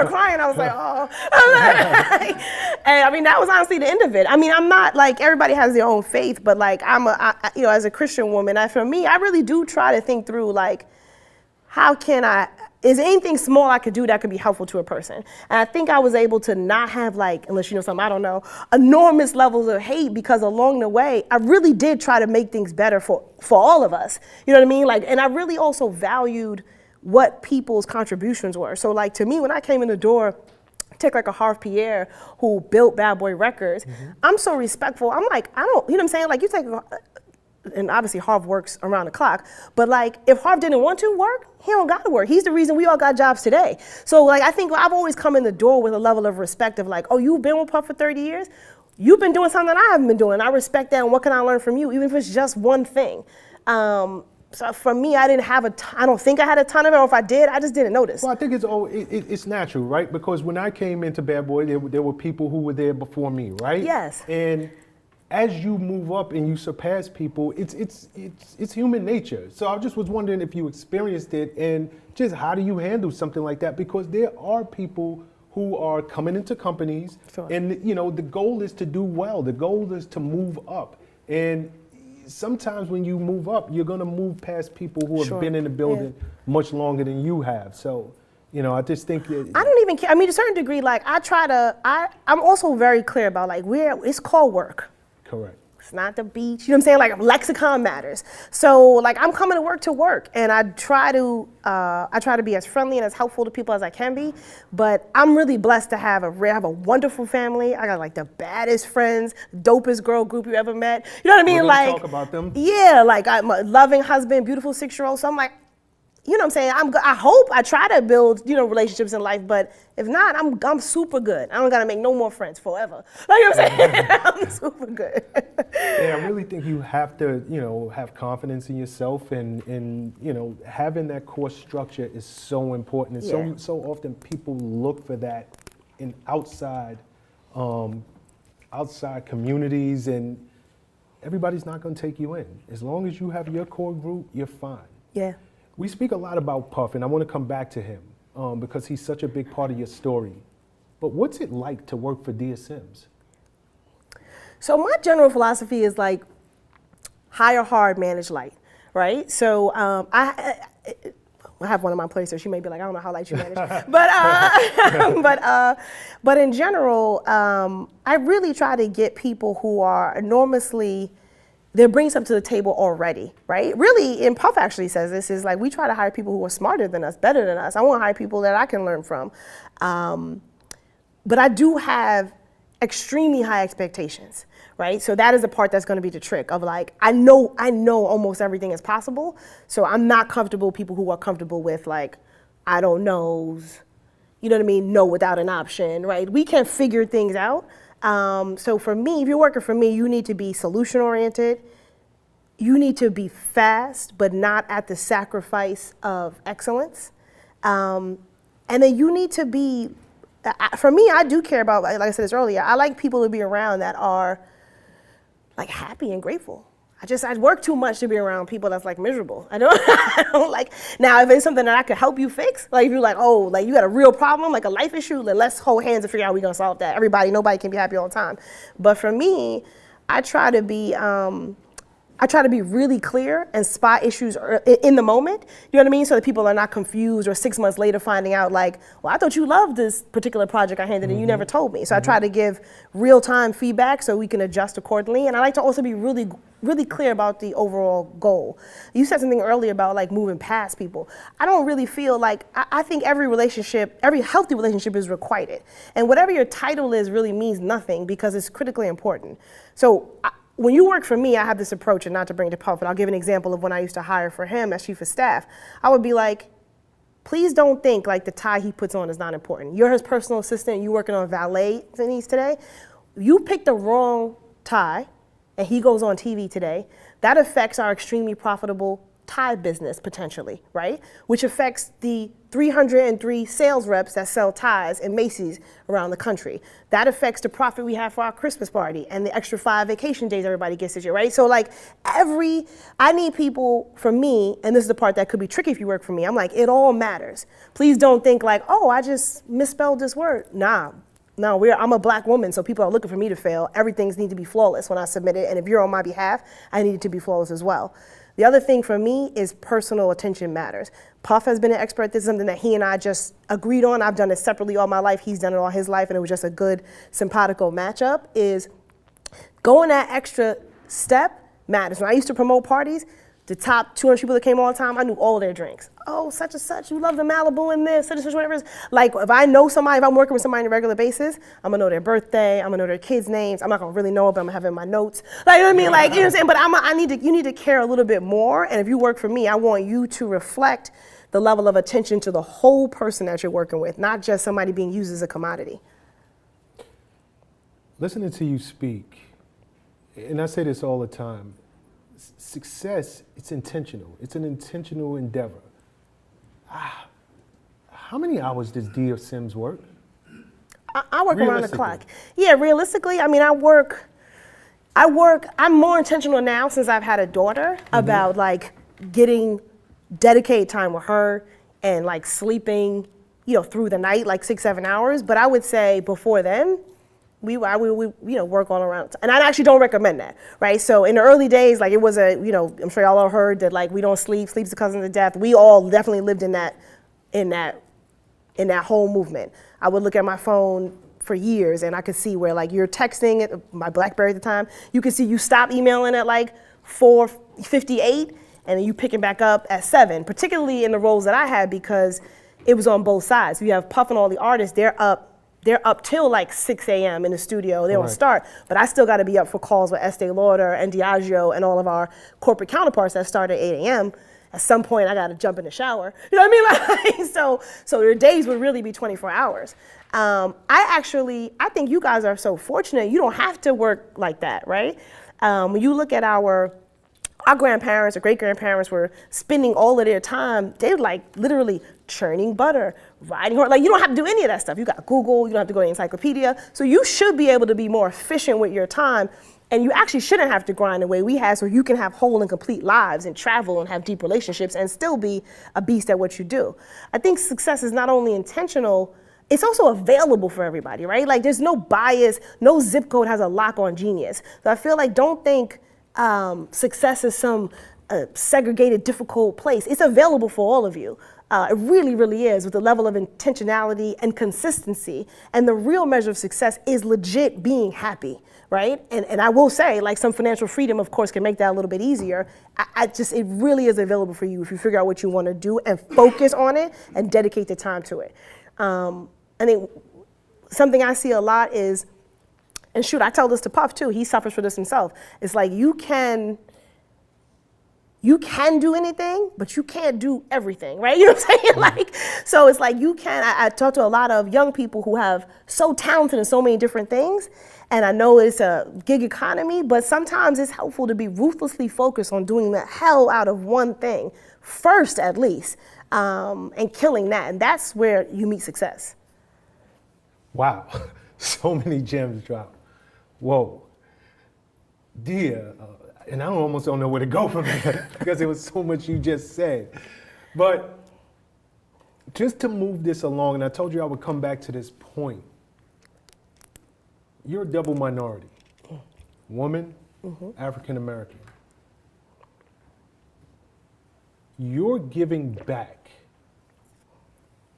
started crying. I was like, oh. And I mean, that was honestly the end of it. I mean, I'm not like, everybody has their own faith, but like you know, as a Christian woman, for me, I really do try to think through like, how can is there anything small I could do that could be helpful to a person? And I think I was able to not have like, unless you know something, I don't know, enormous levels of hate, because along the way, I really did try to make things better for all of us. You know what I mean? Like, and I really also valued what people's contributions were. So like, to me, when I came in the door, take like a Harv Pierre who built Bad Boy Records, I'm so respectful. I'm like, you know what I'm saying? Like, you take and obviously Harv works around the clock, but like, if Harv didn't want to work, he don't got to work. He's the reason we all got jobs today. So like, I think I've always come in the door with a level of respect of like, oh, you've been with Puff for 30 years? You've been doing something that I haven't been doing. I respect that, and what can I learn from you, even if it's just one thing. So for me, I don't think I had a ton of it, or if I did, I just didn't notice. Well, I think it's natural, right? Because when I came into Bad Boy, there were people who were there before me, right? Yes. And as you move up and you surpass people, it's human nature. So I just was wondering if you experienced it, and just how do you handle something like that? Because there are people who are coming into companies, sure, and you know, the goal is to do well. The goal is to move up. And sometimes when you move up, you're gonna move past people who have sure been in the building much longer than you have. So, you know, I just think that I don't even care. I mean, to a certain degree, like I'm also very clear about like, it's called work. Correct. It's not the beach, you know what I'm saying? Like, lexicon matters. So like, I'm coming to work, and I try to be as friendly and as helpful to people as I can be. But I'm really blessed to have a wonderful family. I got like the baddest friends, dopest girl group you ever met. You know what I mean? We're like, talk about them. Yeah, like I'm a loving husband, beautiful 6-year-old. So I'm like, you know what I'm saying? I hope I try to build, you know, relationships in life, but if not, I'm super good. I don't gotta make no more friends forever. Like, you know what I'm saying? I'm super good. Yeah, I really think you have to, you know, have confidence in yourself, and you know, having that core structure is so important. And so often people look for that in outside communities, and everybody's not gonna take you in. As long as you have your core group, you're fine. Yeah. We speak a lot about Puff, and I want to come back to him because he's such a big part of your story. But what's it like to work for Dia Sims? So my general philosophy is like, hire hard, manage light, right? So I have one of my employees, so she may be like, I don't know how light you manage, but in general, I really try to get people who are enormously, they bring something to the table already, right? Really, and Puff actually says this, is like, we try to hire people who are smarter than us, better than us. I want to hire people that I can learn from. But I do have extremely high expectations, right? So that is the part that's going to be the trick of like, I know almost everything is possible. So I'm not comfortable with people who are comfortable with like, I don't know, you know what I mean? No without an option, right? We can figure things out. So for me, if you're working for me, you need to be solution oriented. You need to be fast, but not at the sacrifice of excellence. And then you need to be, for me, I do care about, like I said this earlier, I like people to be around that are like happy and grateful. I work too much to be around people that's like miserable. I don't like, now if it's something that I could help you fix, like if you're like, oh, like you got a real problem, like a life issue, then let's hold hands and figure out how we're gonna solve that. Nobody can be happy all the time. But for me, I try to be really clear and spot issues in the moment, you know what I mean? So that people are not confused or 6 months later finding out like, well, I thought you loved this particular project I handed and you never told me. So I try to give real-time feedback so we can adjust accordingly. And I like to also be really clear about the overall goal. You said something earlier about like moving past people. I don't really feel like, I think every healthy relationship is requited. And whatever your title is really means nothing because it's critically important. So when you work for me, I have this approach, and not to bring it to Puff, but I'll give an example of when I used to hire for him as chief of staff. I would be like, please don't think like the tie he puts on is not important. You're his personal assistant, you're working on valet needs today. You picked the wrong tie, and he goes on TV today. That affects our extremely profitable tie business potentially, right? Which affects the 303 sales reps that sell ties in Macy's around the country. That affects the profit we have for our Christmas party and the extra 5 vacation days everybody gets this year, right? So like I need people, for me, and this is the part that could be tricky if you work for me, I'm like, it all matters. Please don't think like, oh, I just misspelled this word. Nah. No, I'm a black woman, so people are looking for me to fail. Everything needs to be flawless when I submit it, and if you're on my behalf, I need it to be flawless as well. The other thing for me is personal attention matters. Puff has been an expert. This is something that he and I just agreed on. I've done it separately all my life. He's done it all his life, and it was just a good, simpatico matchup, is going that extra step matters. When I used to promote parties, the top 200 people that came all the time, I knew all their drinks. Oh, such and such, you love the Malibu and this, such and such, whatever it is. Like, if I know somebody, if I'm working with somebody on a regular basis, I'm gonna know their birthday, I'm gonna know their kids' names. I'm not gonna really know it, but I'm gonna have it in my notes. Like, you know what I mean? Like, you know what I'm saying? But you need to care a little bit more. And if you work for me, I want you to reflect the level of attention to the whole person that you're working with, not just somebody being used as a commodity. Listening to you speak, and I say this all the time, success, it's intentional. It's an intentional endeavor. How many hours does Dia Sims work? I work around the clock. Yeah, realistically, I mean, I'm more intentional now since I've had a daughter about like getting dedicated time with her and like sleeping, through the night, like 6-7 hours. But I would say before then, we work all around. And I actually don't recommend that, right? So in the early days, like it was I'm sure y'all all heard that like we don't sleep, sleep's the cousin of death. We all definitely lived in that whole movement. I would look at my phone for years and I could see where like you're texting, my BlackBerry at the time, you could see you stop emailing at like 4:58 and then you picking back up at 7, particularly in the roles that I had because it was on both sides. You have Puff and all the artists, they're up till like 6 a.m. in the studio. They don't start, but I still got to be up for calls with Estee Lauder and Diageo and all of our corporate counterparts that start at 8 a.m. At some point, I got to jump in the shower. You know what I mean? Like, so your days would really be 24 hours. I think you guys are so fortunate. You don't have to work like that, right? When you look at our grandparents or great-grandparents were spending all of their time, they were like literally churning butter, riding horse. Like you don't have to do any of that stuff. You got Google, you don't have to go to the encyclopedia. So you should be able to be more efficient with your time. And you actually shouldn't have to grind the way we have so you can have whole and complete lives and travel and have deep relationships and still be a beast at what you do. I think success is not only intentional, it's also available for everybody, right? Like there's no bias, no zip code has a lock on genius. So I feel like don't think success is some segregated, difficult place. It's available for all of you. It really, really is with the level of intentionality and consistency. And the real measure of success is legit being happy, right? And I will say, like some financial freedom, of course, can make that a little bit easier. It really is available for you if you figure out what you want to do and focus on it and dedicate the time to it. I think something I see a lot is, and shoot, I tell this to Puff too, he suffers for this himself. It's like you can do anything, but you can't do everything, right? You know what I'm saying? Like, so it's like I talk to a lot of young people who have so talented in so many different things, and I know it's a gig economy, but sometimes it's helpful to be ruthlessly focused on doing the hell out of one thing, first at least, and killing that, and that's where you meet success. Wow, so many gems dropped. Whoa. Dia, and I almost don't know where to go from there because there was so much you just said. But just to move this along, and I told you I would come back to this point, you're a double minority, woman, African American. Your giving back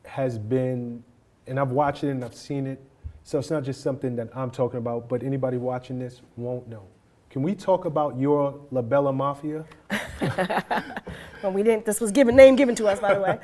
has been, and I've watched it and I've seen it, so it's not just something that I'm talking about, but anybody watching this won't know. Can we talk about your La Bella Mafia? Well, we didn't. This was name given to us, by the way.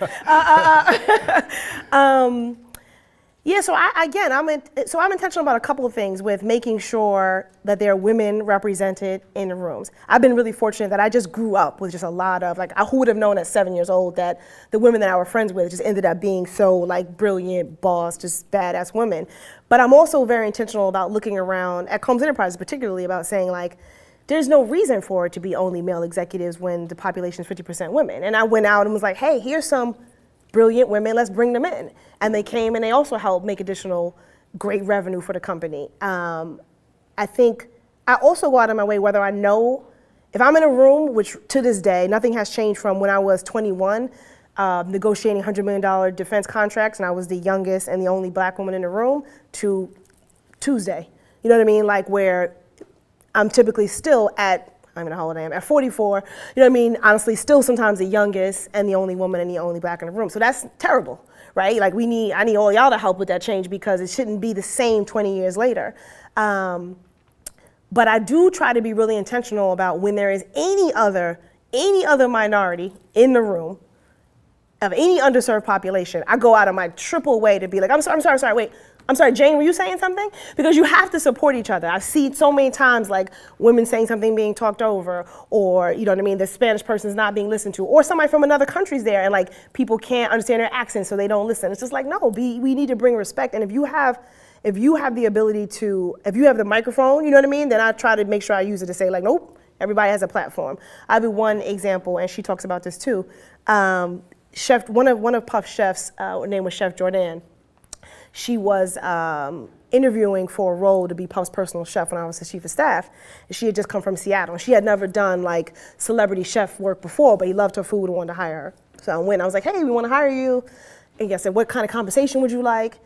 Yeah. So I'm intentional about a couple of things with making sure that there are women represented in the rooms. I've been really fortunate that I just grew up with just a lot of who would have known at 7 years old that the women that I were friends with just ended up being so like brilliant, boss, just badass women. But I'm also very intentional about looking around at Combs Enterprises, particularly about saying like, there's no reason for it to be only male executives when the population is 50% women. And I went out and was like, hey, here's some brilliant women, let's bring them in. And they came and they also helped make additional great revenue for the company. I think I also go out of my way, whether I know, if I'm in a room, which to this day, nothing has changed from when I was 21, negotiating $100 million defense contracts, and I was the youngest and the only black woman in the room, to Tuesday. You know what I mean? Like where I'm typically still at, I don't know how old I am, at 44, you know what I mean? Honestly, still sometimes the youngest and the only woman and the only black in the room. So that's terrible, right? Like I need all y'all to help with that change because it shouldn't be the same 20 years later. But I do try to be really intentional about when there is any other minority in the room of any underserved population, I go out of my triple way to be like, I'm sorry, wait. I'm sorry, Jane, were you saying something? Because you have to support each other. I've seen so many times like women saying something being talked over, or you know what I mean, the Spanish person's not being listened to, or somebody from another country's there and like people can't understand their accent so they don't listen. It's just like, no, we need to bring respect. And if you have the ability to, if you have the microphone, you know what I mean, then I try to make sure I use it to say like, nope, everybody has a platform. I'll be one example, and she talks about this too. Chef, one of Puff's chefs, her name was Chef Jordan. She was interviewing for a role to be Puff's personal chef when I was his chief of staff. And she had just come from Seattle. She had never done like celebrity chef work before, but he loved her food and wanted to hire her. So I went, I was like, hey, we want to hire you. And I said, what kind of compensation would you like?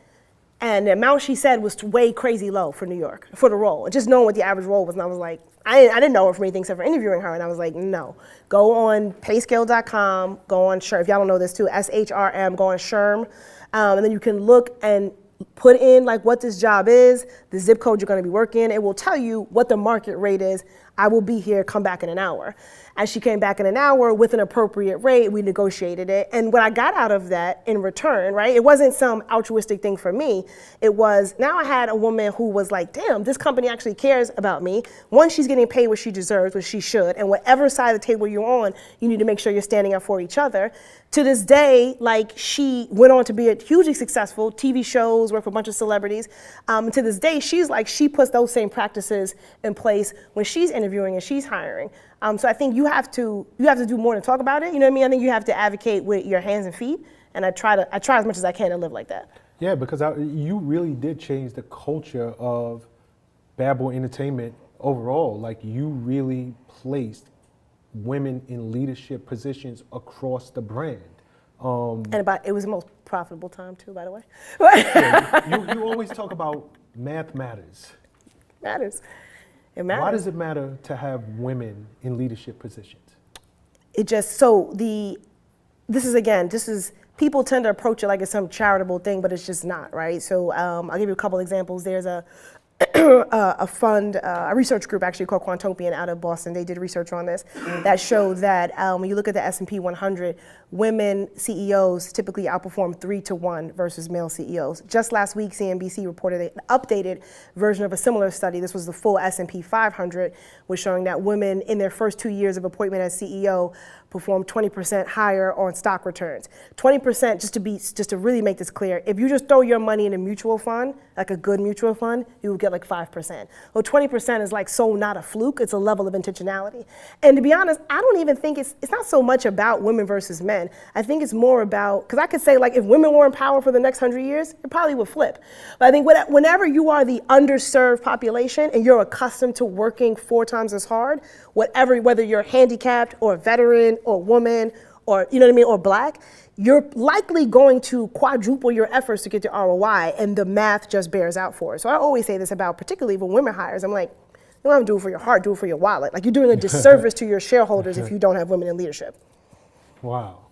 And the amount she said was way crazy low for New York, for the role. And just knowing what the average role was, and I was like, I didn't know her from anything except for interviewing her, and I was like, no. Go on payscale.com, go on SHRM, if y'all don't know this too, SHRM, go on SHRM, and then you can look and put in like what this job is, the zip code you're gonna be working. It will tell you what the market rate is. I will be here, come back in an hour. As she came back in an hour with an appropriate rate, we negotiated it. And what I got out of that in return, right, it wasn't some altruistic thing for me. It was, now I had a woman who was like, damn, this company actually cares about me. One, she's getting paid what she deserves, which she should. And whatever side of the table you're on, you need to make sure you're standing up for each other. To this day, like she went on to be a hugely successful TV shows, work for a bunch of celebrities. To this day, she's like, she puts those same practices in place when she's interviewing and she's hiring. So I think you have to do more than talk about it. You know what I mean? I think you have to advocate with your hands and feet, and I try as much as I can to live like that. Yeah, because you really did change the culture of Bad Boy Entertainment overall. Like you really placed women in leadership positions across the brand. And it was the most profitable time too, by the way. Yeah, you always talk about math matters. Matters. It matters. Why does it matter to have women in leadership positions? It just, this is, people tend to approach it like it's some charitable thing, but it's just not, right? So I'll give you a couple examples. There's a fund, a research group actually called Quantopian out of Boston. They did research on this that showed that when you look at the S&P 100, women CEOs typically outperform 3-to-1 versus male CEOs. Just last week, CNBC reported an updated version of a similar study. This was the full S&P 500, was showing that women in their first 2 years of appointment as CEO performed 20% higher on stock returns. 20%, just to really make this clear, if you just throw your money in a mutual fund, like a good mutual fund, you will get like 5%. Well, 20% is like so not a fluke, it's a level of intentionality. And to be honest, I don't even think it's not so much about women versus men. I think it's more about, because I could say like if women were in power for the next 100 years, it probably would flip. But I think whenever you are the underserved population and you're accustomed to working 4 times as hard, whether you're handicapped or a veteran or woman or, you know what I mean, or black, you're likely going to quadruple your efforts to get to ROI, and the math just bears out for it. So I always say this about particularly when women hires. I'm like, you don't have to do it for your heart, do it for your wallet. Like you're doing a disservice to your shareholders if you don't have women in leadership. Wow.